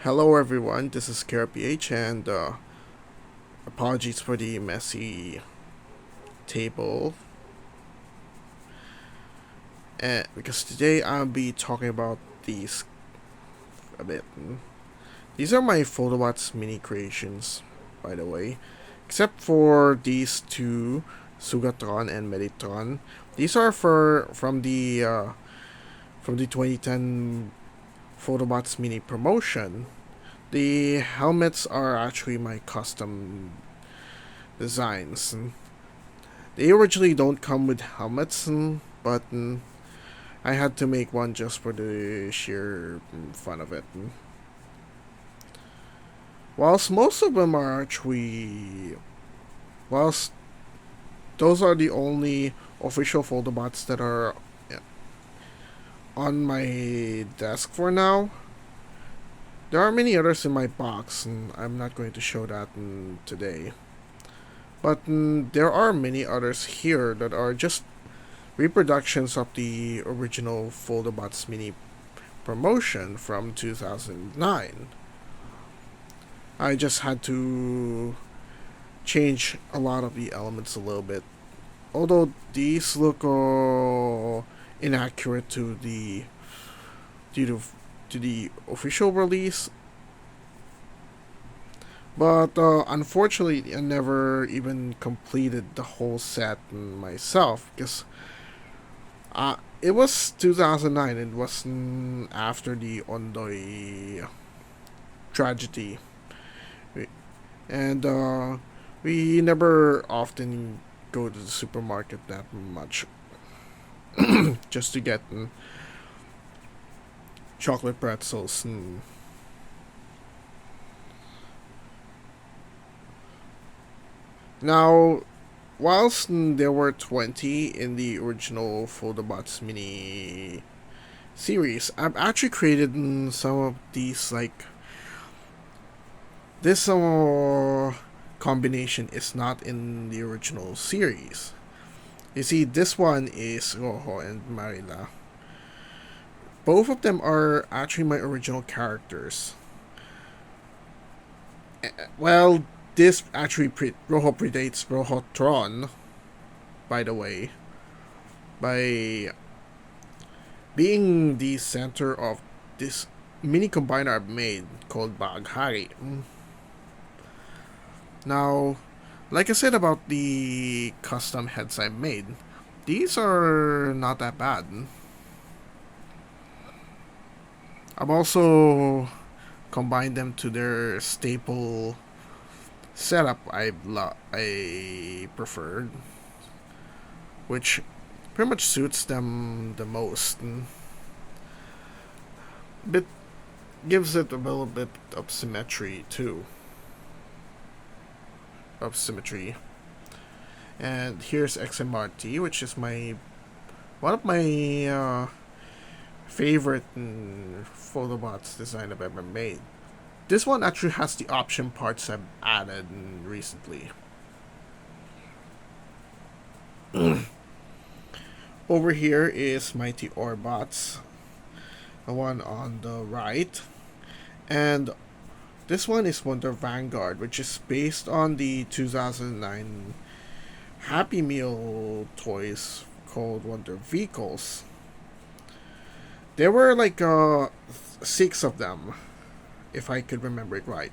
Hello everyone, this is KRPH and apologies for the messy table. Because today I'll be talking about these a bit. These are my Foldabots Mini creations, by the way. Except for these two, Sugatron and Meditron. These are from the 2010 Foldabots Mini promotion. The helmets are actually my custom designs. They originally don't come with helmets, but I had to make one just for the sheer fun of it. Whilst most of them are actually, whilst those are the only official Foldabots that are on my desk for now, there are many others in my box, and I'm not going to show that today. But there are many others here that are just reproductions of the original Foldabots Mini promotion from 2009. I just had to change a lot of the elements a little bit. Although these look inaccurate to the official release, but unfortunately I never even completed the whole set myself because it was 2009. It was after the Ondoy tragedy, and we never often go to the supermarket that much just to get chocolate pretzels. Now, whilst there were 20 in the original Foldabots Mini series, I've actually created some of these, like this combination is not in the original series. You see, this one is Rojo and Marila. Both of them are actually my original characters. Well, this actually Rojo predates Rojo Tron, by the way, by being the center of this mini combiner I've made called Baghari. Now, like I said about the custom heads I made, these are not that bad. I've also combined them to their staple setup I preferred, which pretty much suits them the most. But gives it a little bit of symmetry too. And here's XMRT, which is one of my favorite Foldabots design I've ever made. This one actually has the option parts I've added recently. Over here is Mighty Orbots, the one on the right, and this one is Wonder Vanguard, which is based on the 2009 Happy Meal toys called Wonder Vehicles. There were like 6 of them, if I could remember it right.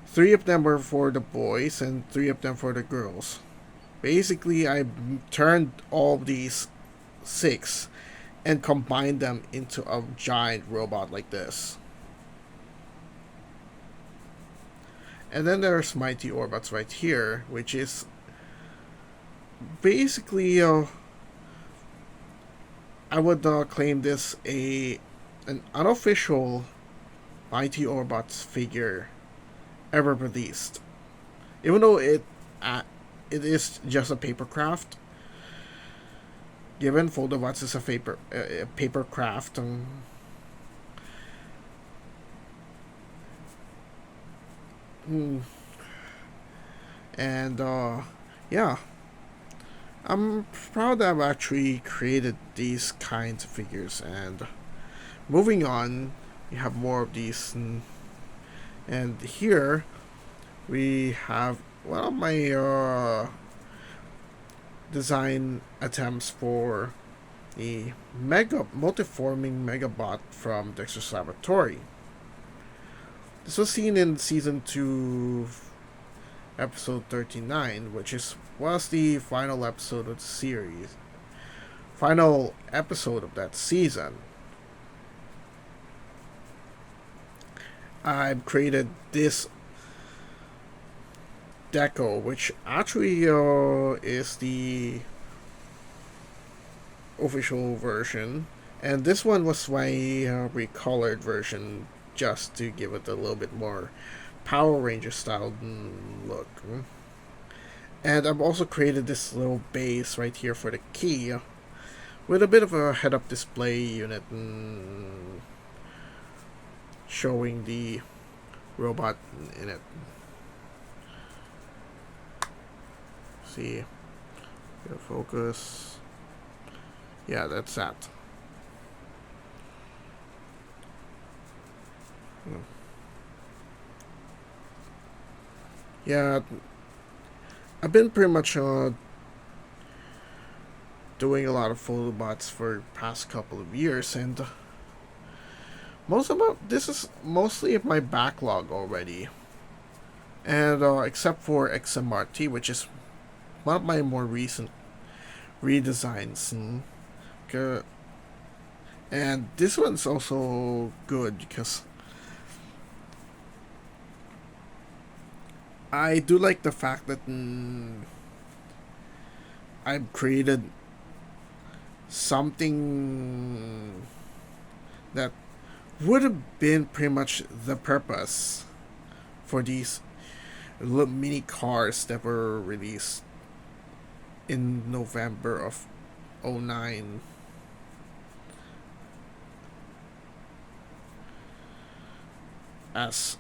3 of them were for the boys and 3 of them for the girls. Basically, I turned all these 6 and combined them into a giant robot like this. And then there's Mighty Orbots right here, which is basically I would claim this an unofficial Mighty Orbots figure ever released, even though it is just a paper craft. Given Foldabots is a paper craft, and yeah, I'm proud that I've actually created these kinds of figures. And moving on, you have more of these. And here we have one of my design attempts for the multiforming megabot from Dexter's Laboratory. This was seen in season 2, episode 39, which was the final episode of the series. Final episode of that season. I've created this deco, which actually is the official version, and this one was my recolored version just to give it a little bit more Power Ranger style look. And I've also created this little base right here for the key with a bit of a head-up display unit showing the robot in it. See, focus. Yeah, that's that. Yeah, I've been pretty much doing a lot of Foldabots for the past couple of years, and this is mostly of my backlog already. And except for XMRT, which is one of my more recent redesigns. And this one's also good because I do like the fact that I've created something that would have been pretty much the purpose for these little mini cars that were released in November of 2009. As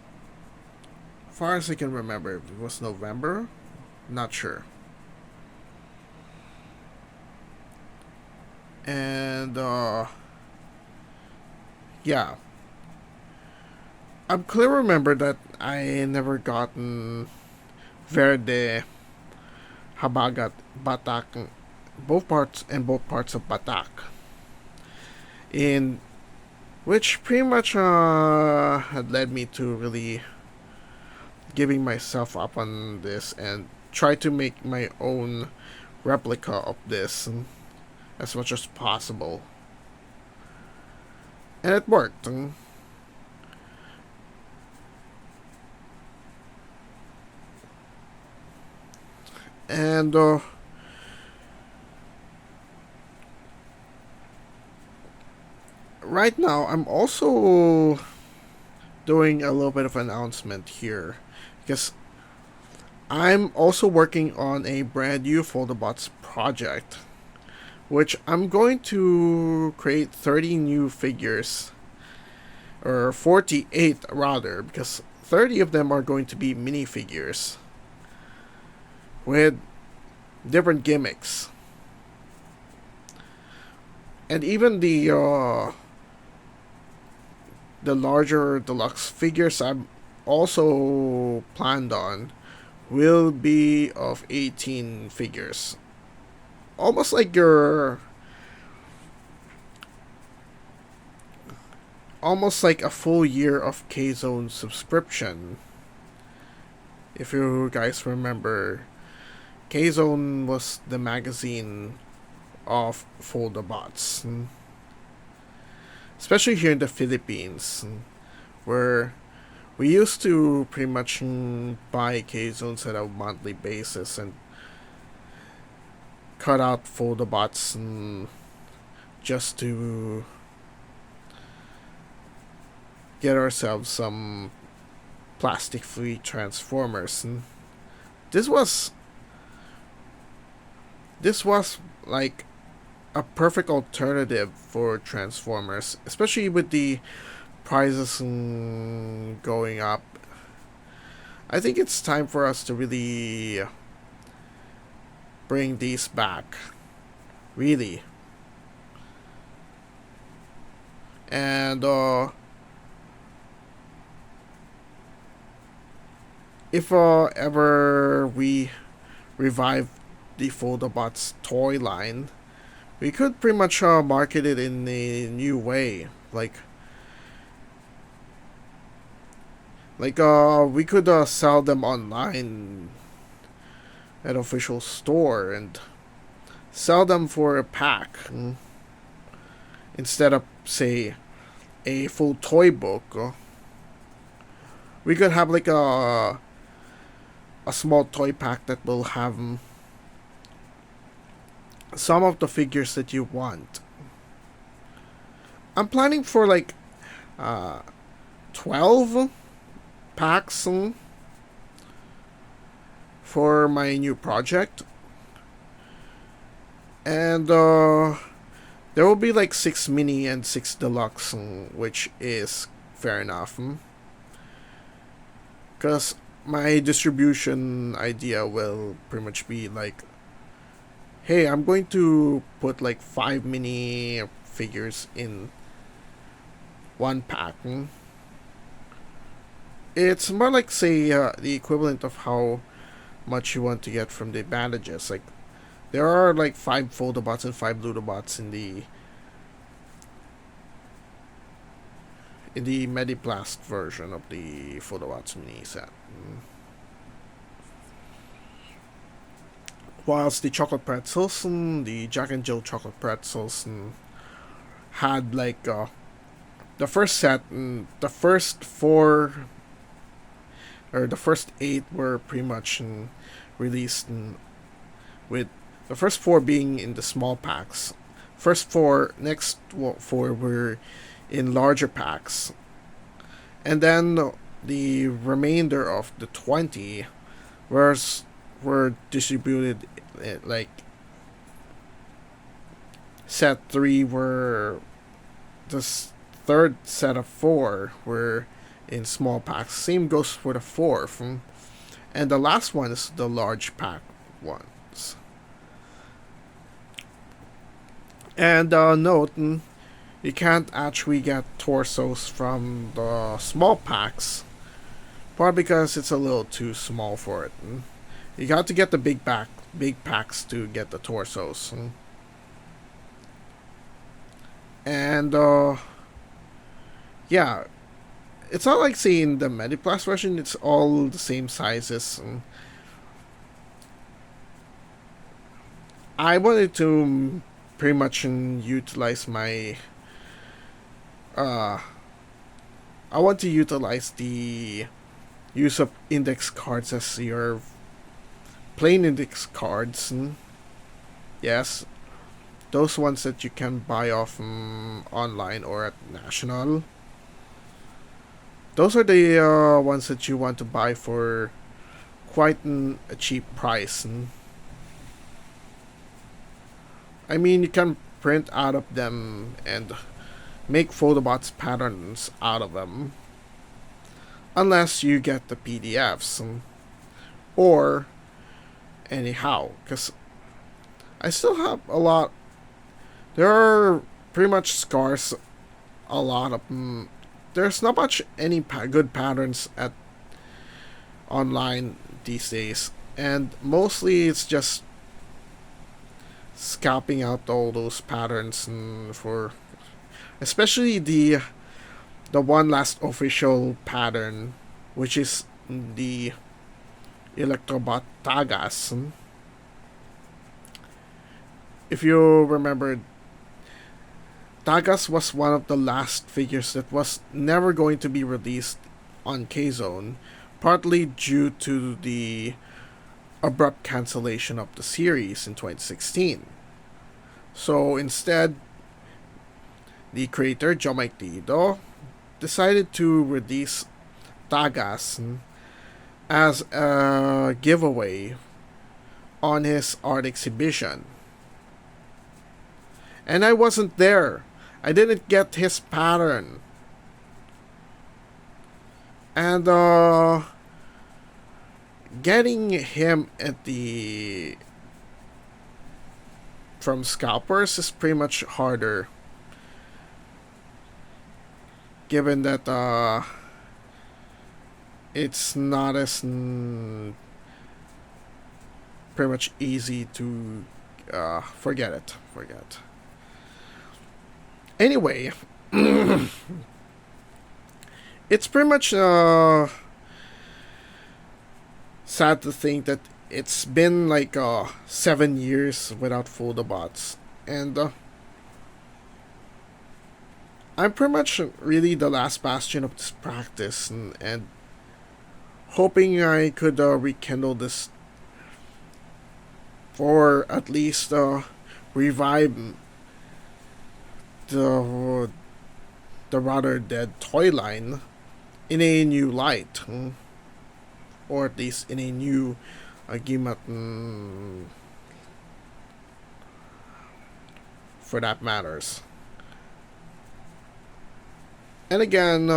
far as I can remember, it was November? Not sure. And yeah, I clearly remember that I never gotten Verde, Habagat, Batak, both parts of Batak, in which pretty much had led me to really giving myself up on this and try to make my own replica of this as much as possible. And it worked. And right now I'm also doing a little bit of an announcement here because I'm also working on a brand new Foldabots project, which I'm going to create 30 new figures, or 48 rather, because 30 of them are going to be minifigures with different gimmicks. And even the larger deluxe figures I'm also planned on will be of 18 figures. Almost like a full year of K-Zone subscription. If you guys remember, K-Zone was the magazine of Foldabots, especially here in the Philippines, where we used to pretty much buy K-Zones at a monthly basis and cut out Foldabots just to get ourselves some plastic-free Transformers. And this was like a perfect alternative for Transformers, especially with the prices going up. I think it's time for us to really bring these back, really. And if ever we revive the Foldabots toy line, we could pretty much market it in a new way. We could sell them online at official store and sell them for a pack instead of, say, a full toy book. We could have like a small toy pack that will have some of the figures that you want. I'm planning for like 12 packs for my new project. And there will be like 6 mini and 6 deluxe, which is fair enough. Because my distribution idea will pretty much be like, hey, I'm going to put like 5 mini figures in one pack. It's more like, say, the equivalent of how much you want to get from the bandages. Like, there are like 5 Foldabots and 5 Ludobots in the Mediplast version of the Foldabots Mini set. Whilst the Chocolate Pretzels, the Jack and Jill Chocolate Pretzels, had like the first set, the first 4 or the first 8 were pretty much released with the first 4 being in the small packs. Next 4 were in larger packs. And then the remainder of the 20 were distributed like set 3 were the third set of 4 were in small packs. Same goes for the 4th. And the last one is the large pack ones. And note, you can't actually get torsos from the small packs, probably because it's a little too small for it. You got to get the big packs to get the torsos. And yeah, it's not like seeing the Mediplast version. It's all the same sizes. I wanted to pretty much utilize my I want to utilize the use of index cards as your plain index cards. Yes, those ones that you can buy off online or at National. Those are the ones that you want to buy for quite a cheap price. I mean, you can print out of them and make Foldabots patterns out of them. Unless you get the PDFs. Or, anyhow, because I still have a lot. There are pretty much scarce a lot of them. There's not much any good patterns at online these days. And mostly it's just scalping out all those patterns for especially the one last official pattern, which is the Electrobot Tagas. If you remember, Tagas was one of the last figures that was never going to be released on K-Zone, partly due to the abrupt cancellation of the series in 2016. So instead, the creator, Joe Mike Dido, decided to release Tagas as a giveaway on his art exhibition. And I wasn't there. I didn't get his pattern. And getting him at the from scalpers is pretty much harder, given that it's not as pretty much easy to forget it. Forget. Anyway, it's pretty much sad to think that it's been like 7 years without Foldabots, and I'm pretty much really the last bastion of this practice, and hoping I could rekindle this, or at least revive the rather dead toy line in a new light, or at least in a new gimat, for that matters. And again,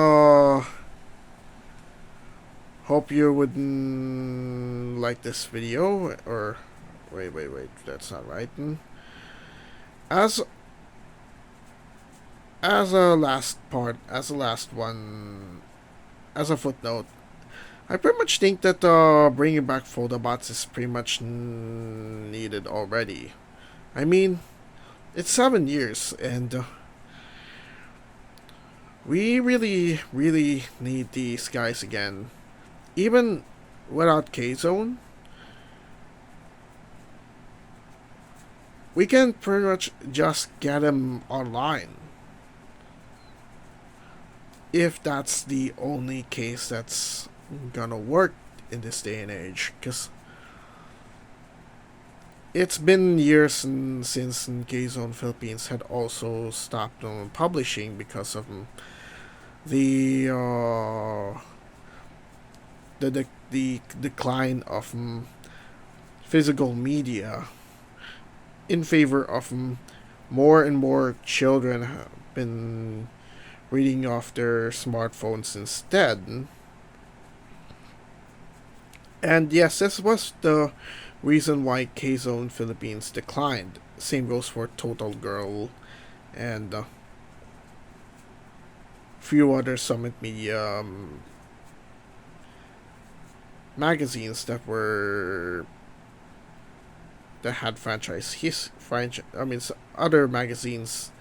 hope you would like this video, or wait, that's not right. As a last part, as a last one, as a footnote, I pretty much think that bringing back Foldabots is pretty much needed already. I mean, it's 7 years, and we really, really need these guys again. Even without K-Zone, we can pretty much just get them online. If that's the only case that's gonna work in this day and age, because it's been years since K-Zone Philippines had also stopped publishing because of the decline of physical media in favor of more and more children have been reading off their smartphones instead. And yes, this was the reason why K-Zone Philippines declined. Same goes for Total Girl and few other Summit Media magazines that had other magazines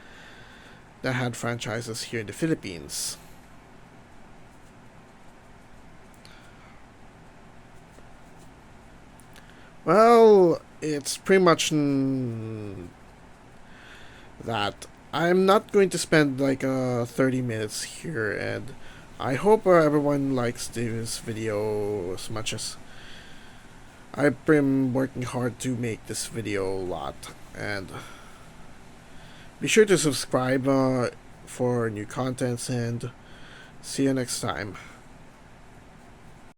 that had franchises here in the Philippines. Well, it's pretty much that. I'm not going to spend like 30 minutes here, and I hope everyone likes this video as much as I've been working hard to make this video a lot. And be sure to subscribe for new contents, and see you next time.